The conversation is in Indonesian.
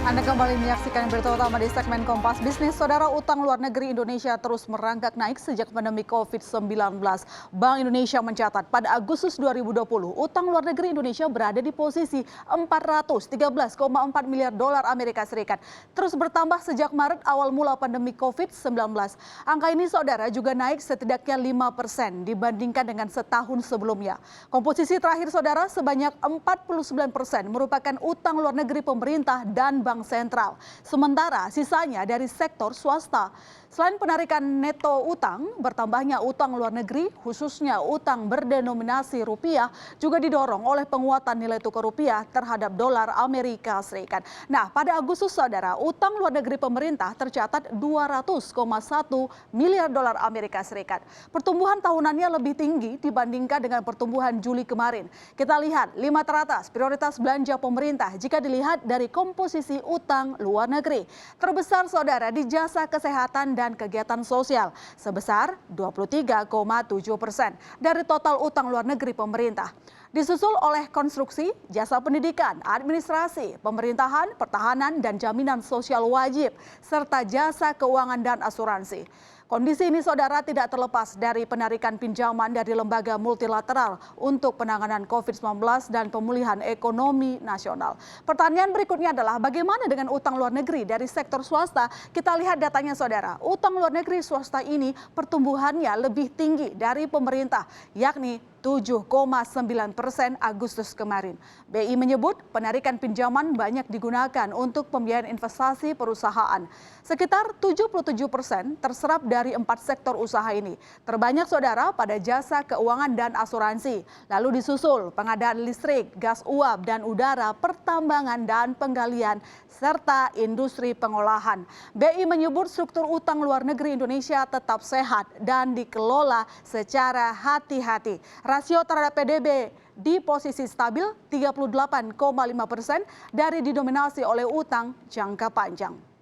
Anda kembali menyaksikan berita utama di segmen Kompas Bisnis. Saudara, utang luar negeri Indonesia terus merangkak naik sejak pandemi COVID-19. Bank Indonesia mencatat pada Agustus 2020, utang luar negeri Indonesia berada di posisi 413,4 miliar dolar Amerika Serikat. Terus bertambah sejak Maret awal mula pandemi COVID-19. Angka ini, saudara, juga naik setidaknya 5% dibandingkan dengan setahun sebelumnya. Komposisi terakhir, saudara, sebanyak 49% merupakan utang luar negeri pemerintah dan bank sentral. Sementara sisanya dari sektor swasta. Selain penarikan neto utang, bertambahnya utang luar negeri, khususnya utang berdenominasi rupiah, juga didorong oleh penguatan nilai tukar rupiah terhadap dolar Amerika Serikat. Nah, pada Agustus, saudara, utang luar negeri pemerintah tercatat 200,1 miliar dolar Amerika Serikat. Pertumbuhan tahunannya lebih tinggi dibandingkan dengan pertumbuhan Juli kemarin. Kita lihat 5 teratas prioritas belanja pemerintah jika dilihat dari komposisi utang luar negeri. Terbesar, saudara, di jasa kesehatan dan kegiatan sosial sebesar 23,7% dari total utang luar negeri pemerintah. Disusul oleh konstruksi, jasa pendidikan, administrasi, pemerintahan, pertahanan, dan jaminan sosial wajib, serta jasa keuangan dan asuransi. Kondisi ini, saudara, tidak terlepas dari penarikan pinjaman dari lembaga multilateral untuk penanganan COVID-19 dan pemulihan ekonomi nasional. Pertanyaan berikutnya adalah bagaimana dengan utang luar negeri dari sektor swasta? Kita lihat datanya, saudara. Utang luar negeri swasta ini pertumbuhannya lebih tinggi dari pemerintah, yakni 7,9% Agustus kemarin. BI menyebut penarikan pinjaman banyak digunakan untuk pembiayaan investasi perusahaan. Sekitar 77% terserap dari 4 sektor usaha ini. Terbanyak, saudara, pada jasa keuangan dan asuransi. Lalu disusul pengadaan listrik, gas uap dan udara, pertambangan dan penggalian, serta industri pengolahan. BI menyebut struktur utang luar negeri Indonesia tetap sehat dan dikelola secara hati-hati. Rasio terhadap PDB di posisi stabil 38,5% dari didominasi oleh utang jangka panjang.